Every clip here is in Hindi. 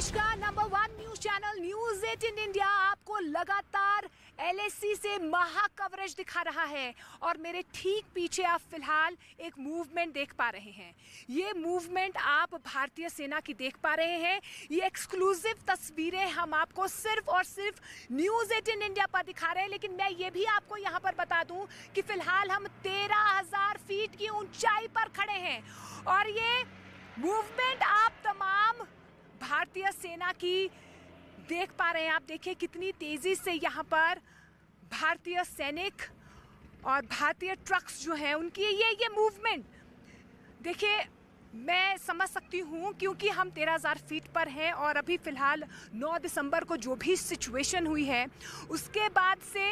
देश का number 1 news channel news 18 India आपको लगातार एलएसी से महा कवरेज दिखा रहा है और मेरे ठीक पीछे आप फिलहाल एक मूवमेंट देख पा रहे हैं। ये मूवमेंट आप भारतीय सेना की देख पा रहे हैं। ये एक्सक्लूसिव तस्वीरें हम आपको सिर्फ और सिर्फ न्यूज 18 इंडिया पर दिखा रहे हैं, लेकिन मैं ये भी आपको यहाँ पर बता दूं कि फिलहाल हम 13,000 फीट की ऊंचाई पर खड़े हैं और ये मूवमेंट आप तमाम भारतीय सेना की देख पा रहे हैं। आप देखिए कितनी तेजी से यहाँ पर भारतीय सैनिक और भारतीय ट्रक्स जो हैं उनकी ये मूवमेंट देखिए, मैं समझ सकती हूँ क्योंकि हम 13,000 फीट पर हैं और अभी फ़िलहाल 9 दिसंबर को जो भी सिचुएशन हुई है उसके बाद से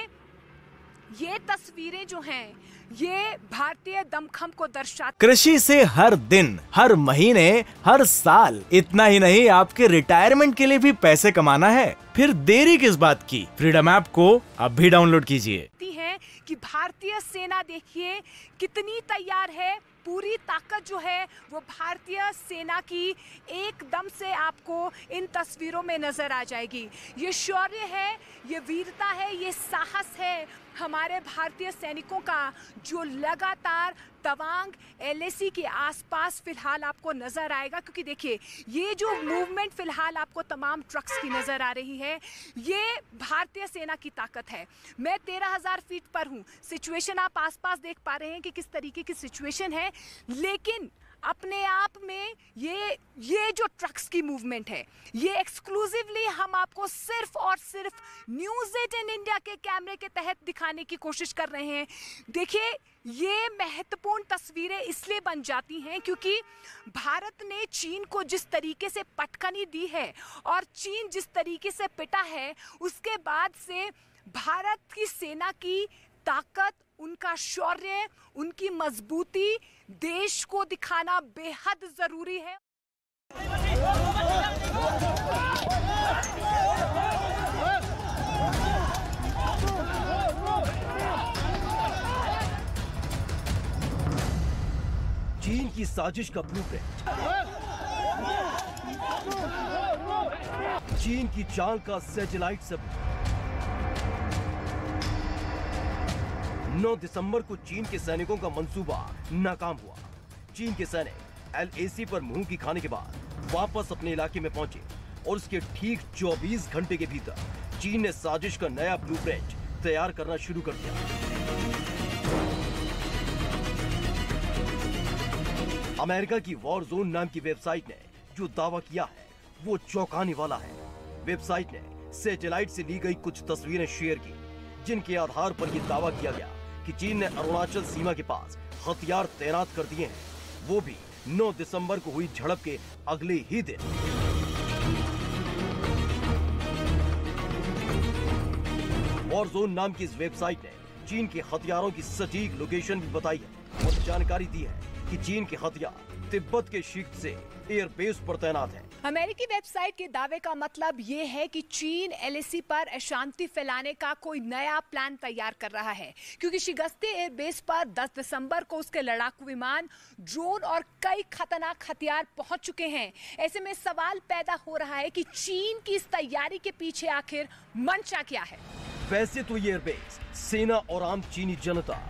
ये तस्वीरें जो हैं ये भारतीय दमखम को दर्शाती। कृषि से हर दिन, हर महीने, हर साल, इतना ही नहीं आपके रिटायरमेंट के लिए भी पैसे कमाना है, फिर देरी किस बात की। फ्रीडम ऐप को अभी डाउनलोड कीजिए। है कि भारतीय सेना देखिए कितनी तैयार है। पूरी ताकत जो है वो भारतीय सेना की एकदम से आपको इन तस्वीरों में नजर आ जाएगी। ये शौर्य है, ये वीरता है, ये साहस है हमारे भारतीय सैनिकों का जो लगातार तवांग एलएसी के आसपास फिलहाल आपको नजर आएगा। क्योंकि देखिए ये जो मूवमेंट फिलहाल आपको तमाम ट्रक्स की नजर आ रही है, ये भारतीय सेना की ताकत है। मैं 13,000 फीट पर हूँ। सिचुएशन आप आसपास देख पा रहे हैं कि किस तरीके की सिचुएशन है, लेकिन अपने आप में ये जो ट्रक्स की मूवमेंट है ये एक्सक्लूसिवली हम आपको सिर्फ और सिर्फ न्यूज 18 इंडिया के कैमरे के तहत दिखाने की कोशिश कर रहे हैं। देखिए ये महत्वपूर्ण तस्वीरें इसलिए बन जाती हैं क्योंकि भारत ने चीन को जिस तरीके से पटखनी दी है और चीन जिस तरीके से पिटा है, उसके बाद से भारत की सेना की ताकत, उनका शौर्य, उनकी मजबूती देश को दिखाना बेहद जरूरी है। चीन की साजिश का ब्लूप्रिंट, चीन की चाल का सैटेलाइट सबूत। 9 दिसंबर को चीन के सैनिकों का मंसूबा नाकाम हुआ। चीन के सैनिक एलएसी पर मुंह की खाने के बाद वापस अपने इलाके में पहुंचे और उसके ठीक 24 घंटे के भीतर चीन ने साजिश का नया ब्लूप्रिंट तैयार करना शुरू कर दिया। अमेरिका की वॉर जोन नाम की वेबसाइट ने जो दावा किया है वो चौंकाने वाला है। वेबसाइट ने सैटेलाइट से ली गई कुछ तस्वीरें शेयर की, जिनके आधार पर यह दावा किया गया कि चीन ने अरुणाचल सीमा के पास हथियार तैनात कर दिए हैं, वो भी 9 दिसंबर को हुई झड़प के अगले ही दिन। वॉर जोन नाम की इस वेबसाइट ने चीन के हथियारों की सटीक लोकेशन भी बताई है और जानकारी दी है कि चीन के हथियार तिब्बत के शीर्ष से एयरबेस पर तैनात है। अमेरिकी वेबसाइट के दावे का मतलब ये है कि चीन एलएसी पर अशांति फैलाने का कोई नया प्लान तैयार कर रहा है, क्योंकि शिगस्ते एयरबेस पर 10 दिसंबर को उसके लड़ाकू विमान, ड्रोन और कई खतरनाक हथियार पहुंच चुके हैं। ऐसे में सवाल पैदा हो रहा है कि चीन की इस तैयारी के पीछे आखिर मंशा क्या है। वैसे तो ये एयरबेस सेना और आम चीनी जनता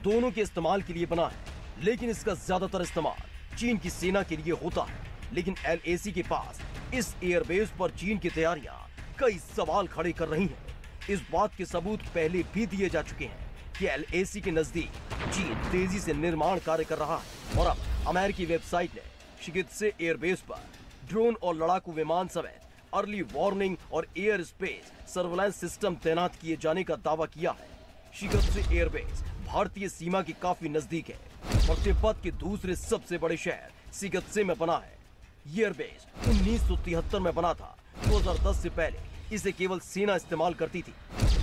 दोनों के इस्तेमाल के लिए बना है, लेकिन इसका ज्यादातर इस्तेमाल चीन की सेना के लिए होता है। लेकिन एलएसी के पास इस एयरबेस पर चीन की तैयारियां कई सवाल खड़े कर रही हैं। इस बात के सबूत पहले भी दिए जा चुके हैं कि एलएसी के नजदीक चीन तेजी से निर्माण कार्य कर रहा है और अब अमेरिकी वेबसाइट ने शिगित्से एयरबेस पर ड्रोन और लड़ाकू विमान समेत अर्ली वार्निंग और एयर स्पेस सर्वेलेंस सिस्टम तैनात किए जाने का दावा किया है। शिगित्से एयरबेस भारतीय सीमा के काफी नजदीक है और तिब्बत के दूसरे सबसे बड़े शहर शिगित्से में बना है। ये एयरबेस 1973 में बना था। 2010 से पहले इसे केवल सेना इस्तेमाल करती थी,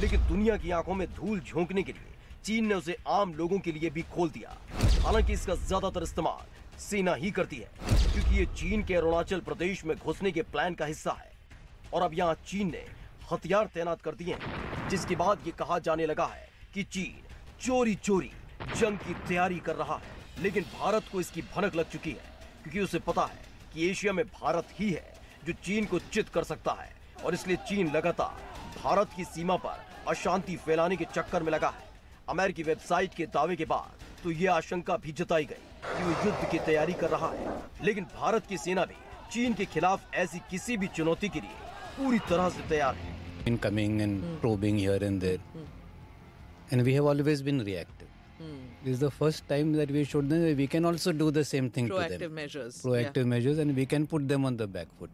लेकिन दुनिया की आंखों में धूल झोंकने के लिए चीन ने उसे आम लोगों के लिए भी खोल दिया। हालांकि इसका ज्यादातर इस्तेमाल सेना ही करती है, क्योंकि ये चीन के अरुणाचल प्रदेश में घुसने के प्लान का हिस्सा है और अब यहाँ चीन ने हथियार तैनात कर दिए हैं, जिसके बाद ये कहा जाने लगा है कि चीन चोरी चोरी जंग की तैयारी कर रहा है। लेकिन भारत को इसकी भनक लग चुकी है, क्योंकि उसे पता है कि एशिया में भारत ही है जो चीन को चित कर सकता है, और इसलिए चीन लगातार भारत की सीमा पर अशांति फैलाने के चक्कर में लगा है। अमेरिकी वेबसाइट के दावे के बाद तो ये आशंका भी जताई गई कि वो युद्ध की तैयारी कर रहा है, लेकिन भारत की सेना भी चीन के खिलाफ ऐसी किसी भी चुनौती के लिए पूरी तरह से तैयार है। In coming and probing here and there, and we have always been reactive. This is the first time that we showed them that we can also do the same thing to them. Proactive measures. Proactive measures, and we can put them on the back foot.